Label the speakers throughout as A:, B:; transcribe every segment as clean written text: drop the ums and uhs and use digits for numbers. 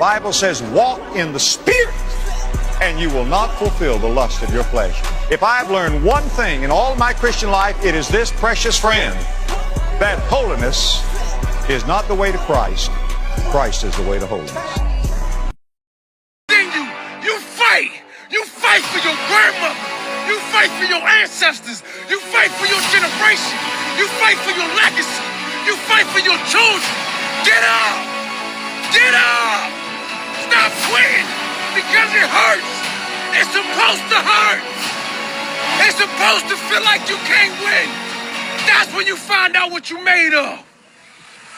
A: Bible says, walk in the Spirit, and you will not fulfill the lust of your flesh. If I've learned one thing in all of my Christian life, it is this, precious friend, that holiness is not the way to Christ. Christ is the way to holiness.
B: Then you fight. You fight for your grandmother. You fight for your ancestors. You fight for your generation. You fight for your legacy. You fight for your children. Get up. Get up. Stop quitting because it hurts. It's supposed to hurt. It's supposed to feel like you can't win. That's when you find out what you made of.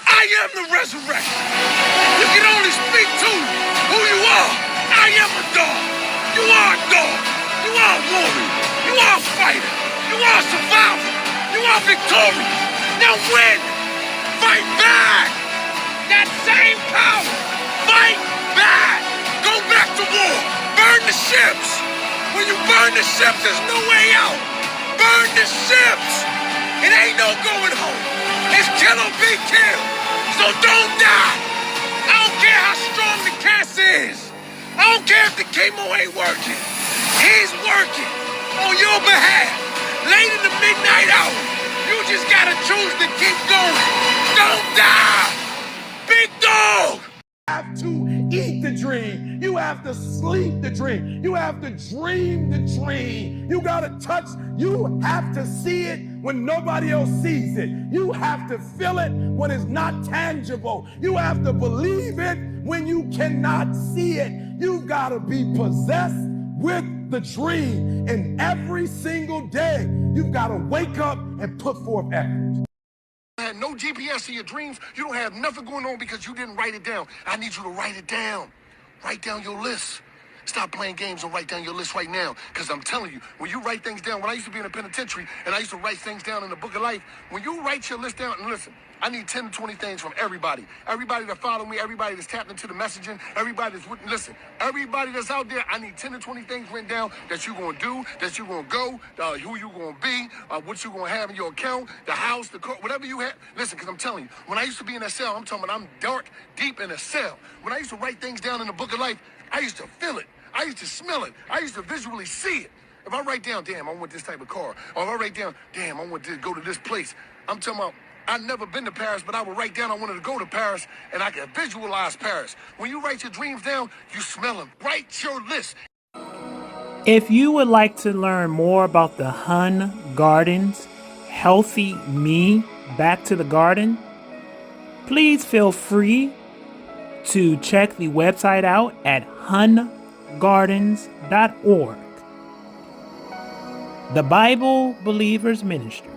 B: I am the resurrection. You can only speak to who you are. I am a dog. You are a dog. You are a woman. You are a fighter. You are a survivor. You are victorious. Now win. Fight back. That same power. Fight back. Go back to war. Burn the ships. When you burn the ships, there's no way out. Burn the ships. It ain't no going home. It's kill or be killed. So don't die. I don't care how strong the cancer is. I don't care if the chemo ain't working. He's working on your behalf. Late in the midnight hour, you just gotta choose to keep going. Don't die. Big dog.
C: You have to eat the dream. You have to sleep the dream. You have to dream the dream. You got to touch. You have to see it when nobody else sees it. You have to feel it when it's not tangible. You have to believe it when you cannot see it. You got to be possessed with the dream. And every single day, you've got to wake up and put forth effort.
B: Had no GPS in your dreams. You don't have nothing going on because you didn't write it down. I need you to write it down. Write down your list. Stop playing games and write down your list right now. Because I'm telling you, when you write things down, when I used to be in a penitentiary and I used to write things down in the book of life, when you write your list down, and listen, I need 10 to 20 things from everybody. Everybody that follow me, everybody that's tapped into the messaging, everybody that's, listen, everybody that's out there, I need 10 to 20 things written down that you're going to do, that you're going to go, who you're going to be, what you're going to have in your account, the house, the car, whatever you have. Listen, because I'm telling you, when I used to be in that cell, I'm talking about I'm dark, deep in a cell. When I used to write things down in the book of life, I used to feel it. I used to smell it. I used to visually see it. If I write down, damn, I want this type of car. Or if I write down, damn, I want to go to this place. I'm talking about, I've never been to Paris, but I would write down I wanted to go to Paris, and I can visualize Paris. When you write your dreams down, you smell them. Write your list.
D: If you would like to learn more about the Hun Gardens Healthy Me Back to the Garden, please feel free to check the website out at hungardens.org. The Bible Believers Ministry.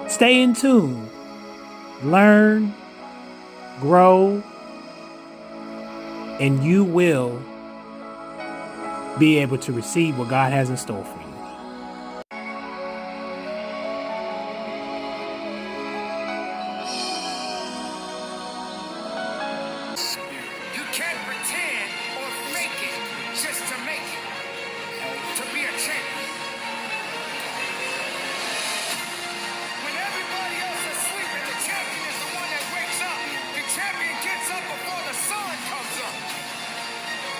D: Stay in tune, learn, grow, and you will be able to receive what God has in store for you.
B: You can't pretend or fake it just to make it, to be a champion. When everybody else is sleeping, the champion is the one that wakes up. The champion gets up before the sun comes up.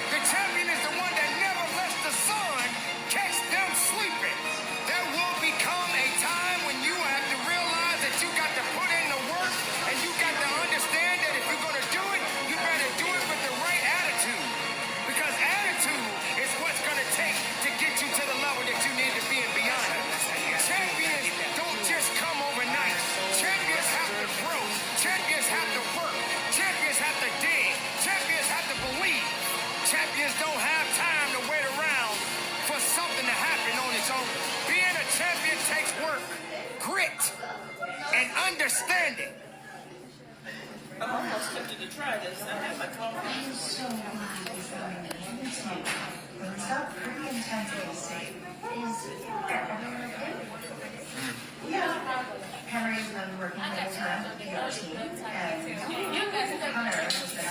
B: The champion is the one that never lets the sun catch them sleeping. There will become a time when you have to realize that you got to put in the work and you got to understand that if you're going to do it, you better do it with the right attitude. Because attitude is what's going to take to get you to the level that you need to be and beyond. Champions don't just come overnight. Champions have to grow. Champions have to work. Champions have to dig. Champions have to believe. Champions don't have time to wait around for something to happen on its own. Being a champion takes work, grit, and understanding.
E: I'm almost tempted to try this. I have my phone.
F: Stop pretty intensely. Henry's been working with him, your team, and Hunter has been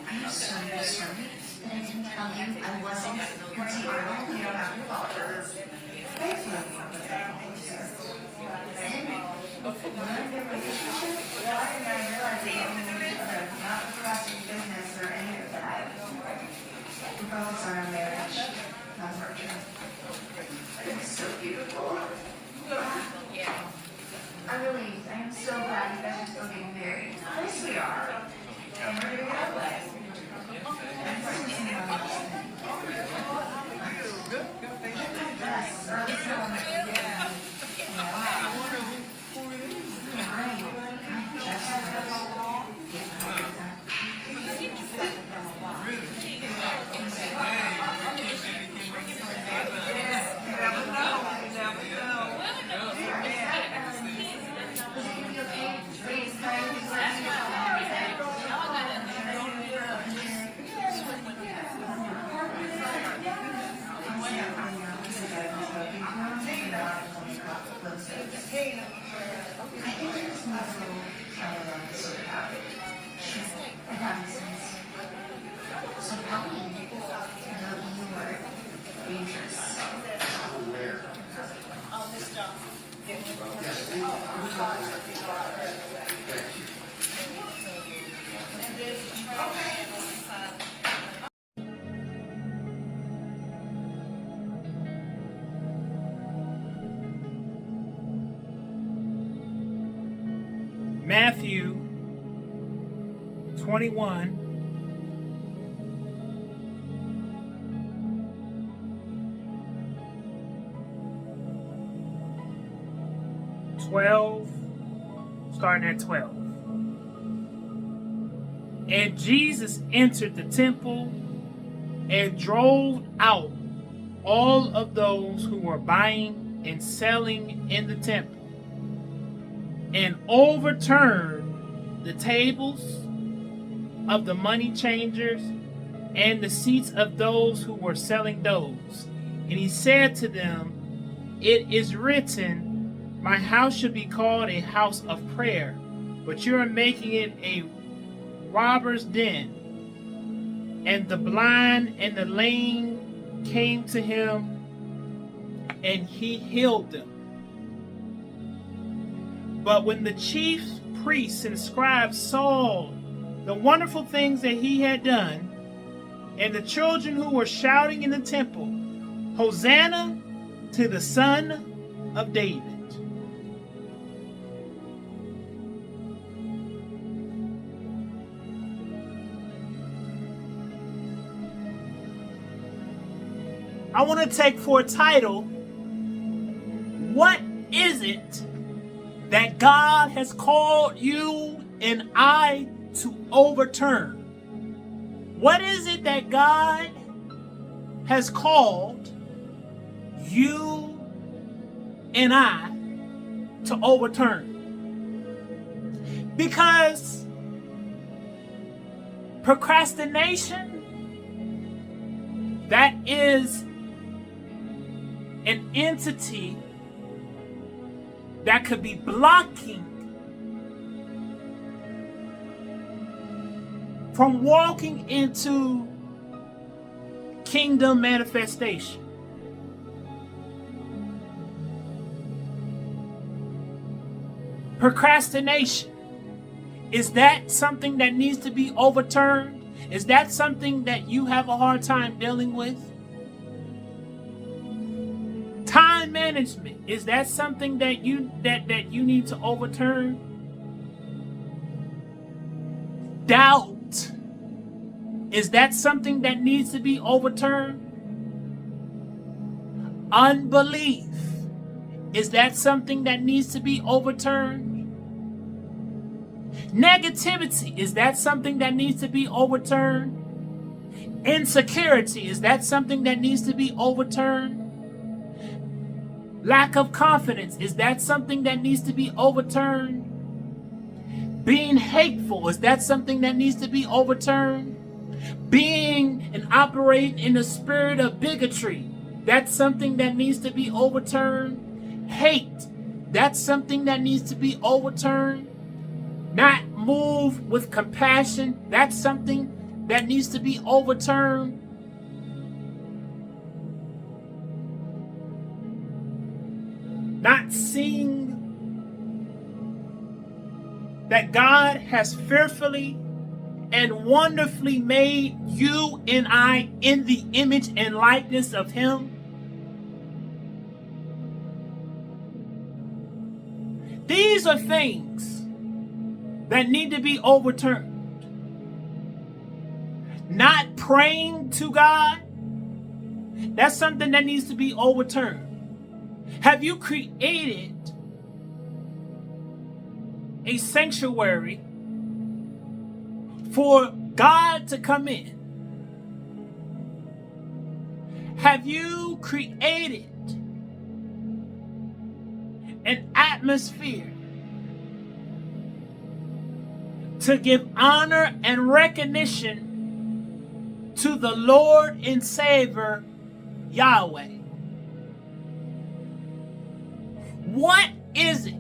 F: I'm so sorry that I didn't tell you I wasn't your team. You don't have to apologize. Thank you. I realized that even when we not progressing business or any of that, we focus on our marriage, not nurture. It's so beautiful. I am so glad you guys are still getting married. Yes, we are. And we're doing it our way. And it's just an understanding. Yes, or at least I want to be there.
D: Matthew 21, 12, starting at 12. And Jesus entered the temple and drove out all of those who were buying and selling in the temple, and overturned the tables of the money changers and the seats of those who were selling doves. And he said to them, "It is written, my house should be called a house of prayer, but you are making it a robber's den." And the blind and the lame came to him, and he healed them. But when the chief priests and scribes saw the wonderful things that he had done, and the children who were shouting in the temple, "Hosanna to the Son of David," I want to take for a title, what is it that God has called you and I to overturn? What is it that God has called you and I to overturn? Because procrastination, that is an entity that could be blocking from walking into kingdom manifestation. Procrastination, is that something that needs to be overturned? Is that something that you have a hard time dealing with? Time management, is that something that you need to overturn? Doubt, is that something that needs to be overturned? Unbelief, is that something that needs to be overturned? Negativity, is that something that needs to be overturned? Insecurity, is that something that needs to be overturned? Lack of confidence, is that something that needs to be overturned? Being hateful, is that something that needs to be overturned? Being and operating in the spirit of bigotry, that's something that needs to be overturned. Hate, that's something that needs to be overturned. Not move with compassion, that's something that needs to be overturned. Not seeing that God has fearfully and wonderfully made you and I in the image and likeness of Him? These are things that need to be overturned. Not praying to God, that's something that needs to be overturned. Have you created a sanctuary for God to come in? Have you created an atmosphere to give honor and recognition to the Lord and Savior Yahweh? What is it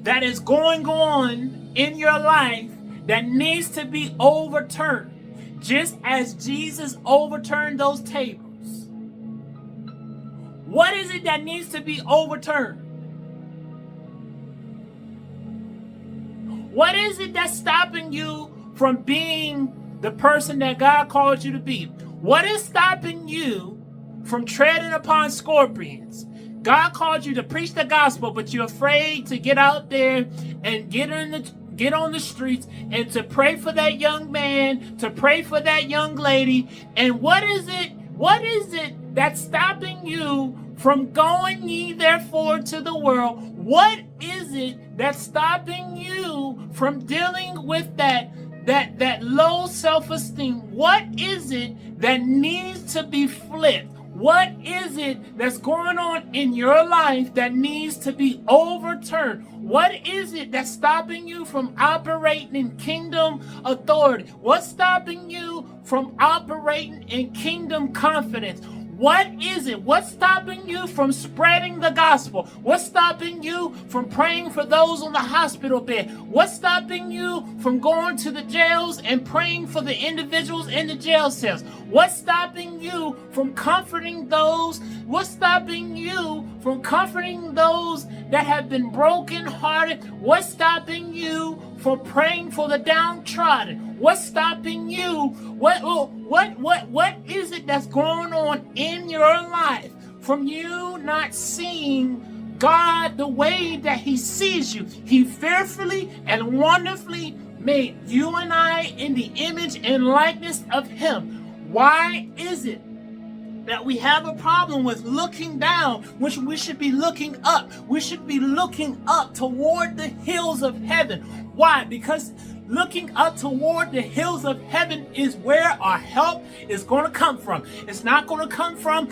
D: that is going on in your life that needs to be overturned, just as Jesus overturned those tables? What is it that needs to be overturned? What is it that's stopping you from being the person that God called you to be? What is stopping you from treading upon scorpions? God called you to preach the gospel, but you're afraid to get out there and get on the streets and to pray for that young man, to pray for that young lady. And what is it that's stopping you from going ye therefore to the world? What is it that's stopping you from dealing with that low self-esteem? What is it that needs to be flipped? What is it that's going on in your life that needs to be overturned? What is it that's stopping you from operating in kingdom authority? What's stopping you from operating in kingdom confidence? What is it? What's stopping you from spreading the gospel? What's stopping you from praying for those on the hospital bed? What's stopping you from going to the jails and praying for the individuals in the jail cells? What's stopping you from comforting those? What's stopping you from comforting those that have been brokenhearted? What's stopping you from praying for the downtrodden? What's stopping you? What is it that's going on in your life from you not seeing God the way that He sees you? He fearfully and wonderfully made you and I in the image and likeness of Him. Why is it that we have a problem with looking down, which we should be looking up? We should be looking up toward the hills of heaven. Why? Because looking up toward the hills of heaven is where our help is going to come from. It's not going to come from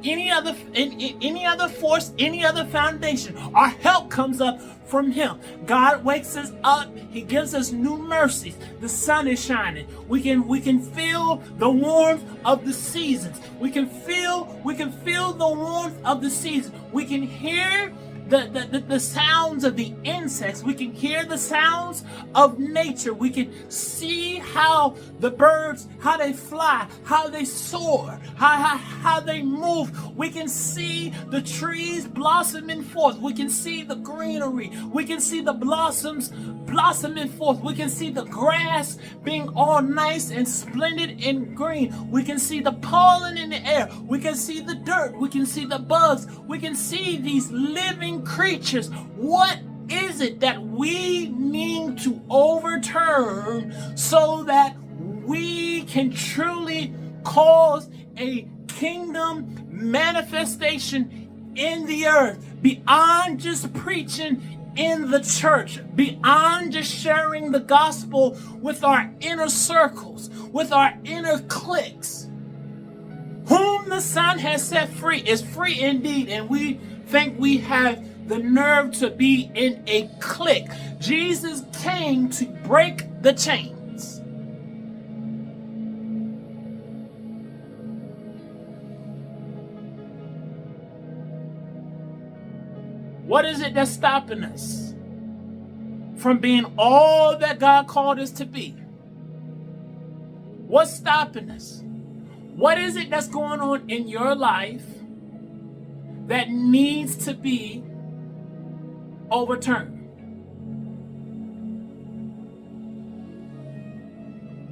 D: any other force, any other foundation. Our help comes up from Him. God wakes us up. He gives us new mercies. The sun is shining. We can feel the warmth of the seasons. We can feel the warmth of the seasons. We can hear the sounds of the insects. We can hear the sounds of nature. We can see how the birds, how they fly, how they soar, how they move. We can see the trees blossoming forth. We can see the greenery. We can see the blossoms blossoming forth. We can see the grass being all nice and splendid and green. We can see the pollen in the air. We can see the dirt. We can see the bugs. We can see these living creatures. What is it that we need to overturn so that we can truly cause a kingdom manifestation in the earth beyond just preaching in the church, beyond just sharing the gospel with our inner circles, with our inner cliques? Whom the Son has set free is free indeed, and we think we have the nerve to be in a clique. Jesus came to break the chains. What is it that's stopping us from being all that God called us to be? What's stopping us? What is it that's going on in your life that needs to be overturned?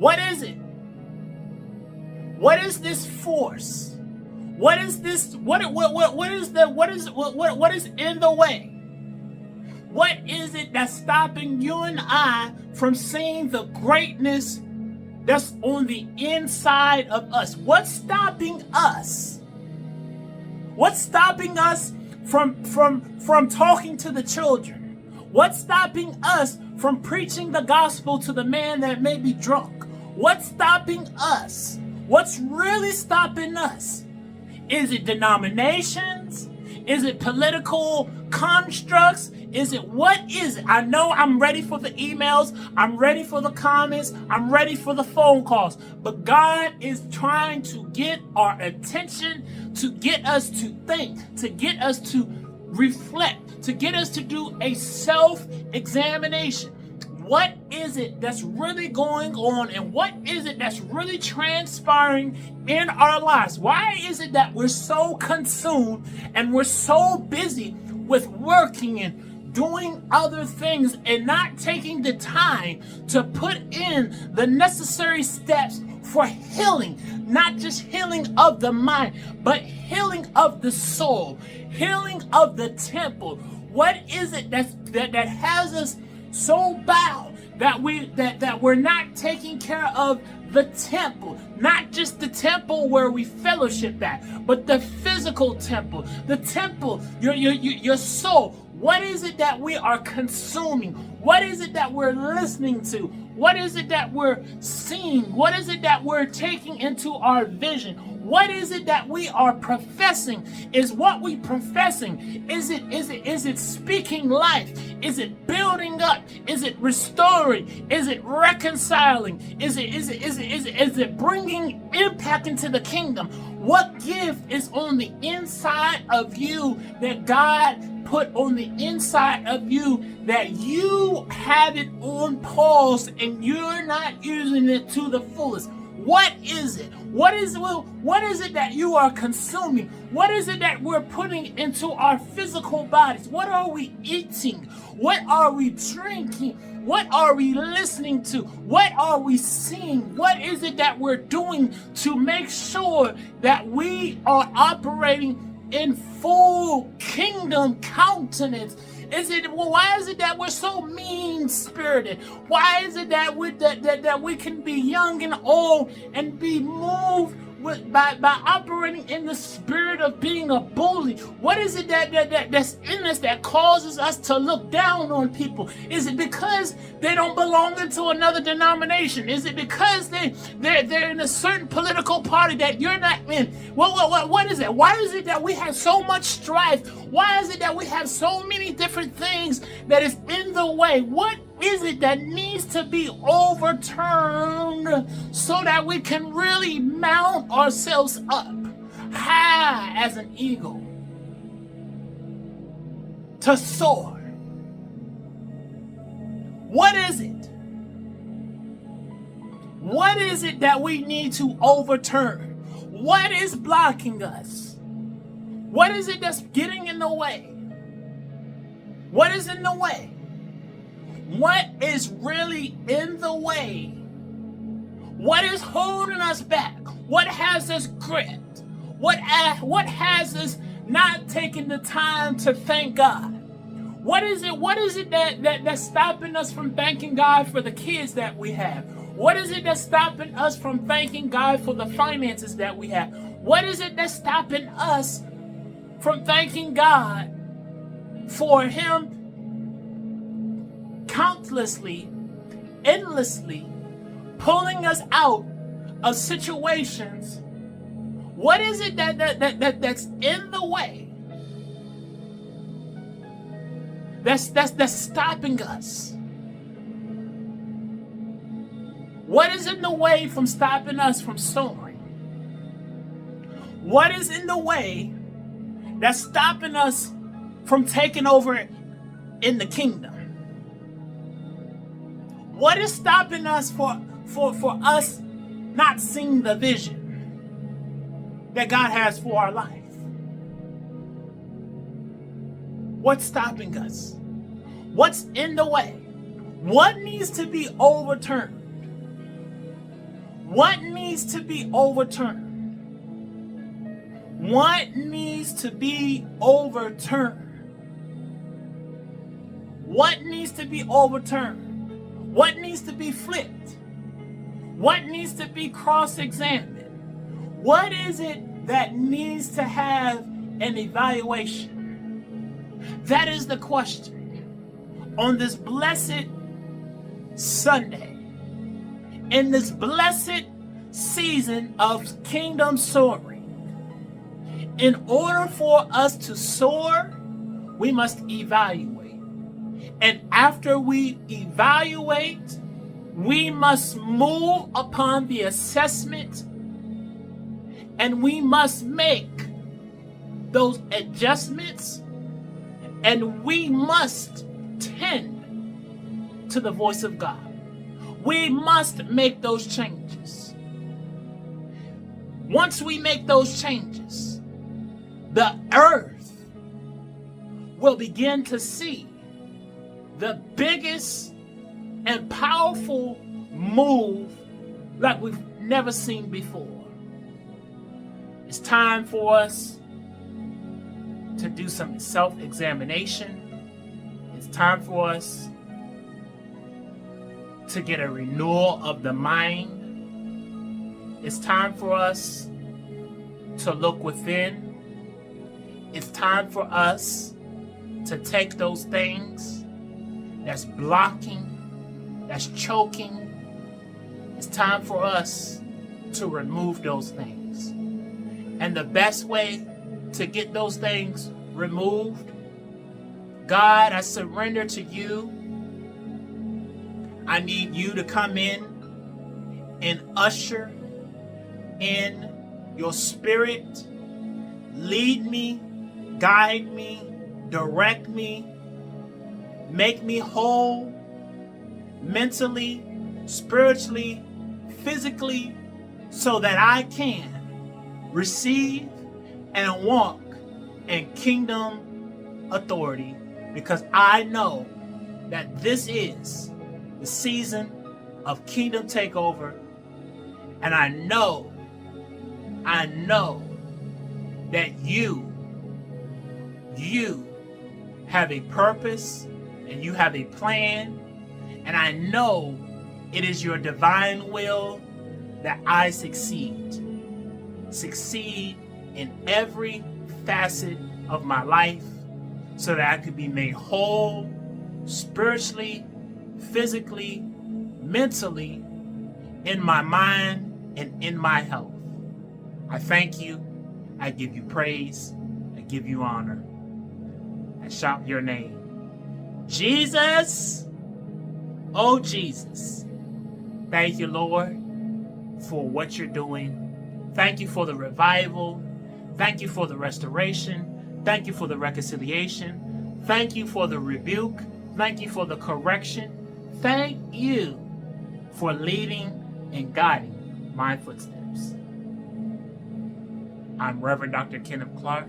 D: What is it? What is this force? What is this? What is in the way? What is it that's stopping you and I from seeing the greatness that's on the inside of us? What's stopping us? What's stopping us from talking to the children? What's stopping us from preaching the gospel to the man that may be drunk? What's stopping us? What's really stopping us? Is it denominations? Is it political constructs? What is it? I know I'm ready for the emails. I'm ready for the comments. I'm ready for the phone calls. But God is trying to get our attention, to get us to think, to get us to reflect, to get us to do a self-examination. What is it that's really going on, and what is it that's really transpiring in our lives? Why is it that we're so consumed and we're so busy with working and doing other things and not taking the time to put in the necessary steps for healing? Not just healing of the mind, but healing of the soul, healing of the temple. What is it that has us so bowed that we're not taking care of the temple? Not just the temple where we fellowship at, but the physical temple, the temple, your soul. What is it that we are consuming? What is it that we're listening to? What is it that we're seeing? What is it that we're taking into our vision? What is it that we are professing? Is what we professing? Is it speaking life? Is it building up? Is it restoring? Is it reconciling? Is it bringing impact into the kingdom? What gift is on the inside of you that God put on the inside of you that you have it on pause and you're not using it to the fullest? What is it? What is it that you are consuming? What is it that we're putting into our physical bodies? What are we eating? What are we drinking? What are we listening to? What are we seeing? What is it that we're doing to make sure that we are operating in full kingdom countenance? Why is it that we're so mean-spirited? Why is it that we can be young and old and be moved by operating in the spirit of being a bully? What is it that's in us that causes us to look down on people? Is it because they don't belong into another denomination? Is it because they're in a certain political party that you're not in? What is it? Why is it that we have so much strife? Why is it that we have so many different things that is in the way? What is it that needs to be overturned so that we can really mount ourselves up high as an eagle to soar? What is it? What is it that we need to overturn? What is blocking us? What is it that's getting in the way? What is in the way? What is really in the way? What is holding us back? What has us gripped? What has us not taking the time to thank God? What is it that's stopping us from thanking God for the kids that we have? What is it that's stopping us from thanking God for the finances that we have? What is it that's stopping us from thanking God for Him countlessly, endlessly pulling us out of situations? What is it that's in the way? That's stopping us? What is in the way from stopping us from soaring? What is in the way that's stopping us from taking over in the kingdom? What is stopping us for us not seeing the vision that God has for our life? What's stopping us? What's in the way? What needs to be overturned What needs to be overturned? What needs to be overturned? What needs to be overturned? What needs to be flipped? What needs to be cross-examined? What is it that needs to have an evaluation? That is the question. On this blessed Sunday, in this blessed season of kingdom soaring, in order for us to soar, we must evaluate. And after we evaluate, we must move upon the assessment, and we must make those adjustments, and we must tend to the voice of God. We must make those changes. Once we make those changes, the earth will begin to see the biggest and powerful move like we've never seen before. It's time for us to do some self-examination. It's time for us to get a renewal of the mind. It's time for us to look within. It's time for us to take those things that's blocking, that's choking. It's time for us to remove those things. And the best way to get those things removed, God, I surrender to you. I need you to come in and usher in your spirit. Lead me, guide me, direct me, make me whole mentally, spiritually, physically, so that I can receive and walk in kingdom authority, because I know that this is the season of kingdom takeover, and I know that you have a purpose and you have a plan, and I know it is your divine will that I succeed in every facet of my life, so that I could be made whole spiritually, physically, mentally, in my mind, and in my health. I thank you. I give you praise. I give you honor. I shout your name. Jesus. Oh, Jesus. Thank you, Lord, for what you're doing. Thank you for the revival. Thank you for the restoration. Thank you for the reconciliation. Thank you for the rebuke. Thank you for the correction. Thank you for leading and guiding my footsteps. I'm Reverend Dr. Kenneth Clark,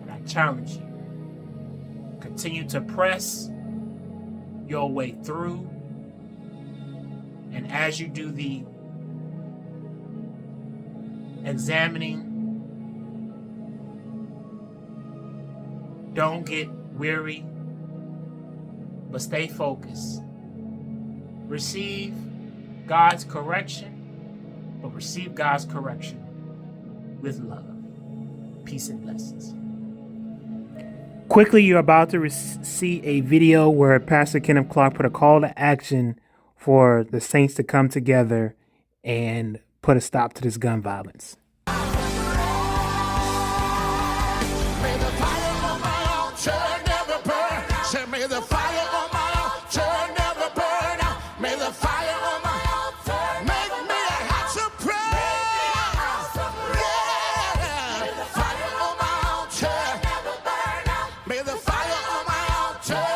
D: and I challenge you. Continue to press your way through, and as you do the examining, don't get weary, but stay focused. Receive God's correction, but receive God's correction with love. Peace and blessings. Quickly, you're about to see a video where Pastor Kenneth Clark put a call to action for the saints to come together and put a stop to this gun violence.
B: May the fire on my altar never burn. Say, may the fire on my altar never burn. May the fire on my altar make me a house of prayer. Yeah. May the fire on my altar never burn. May the fire on my altar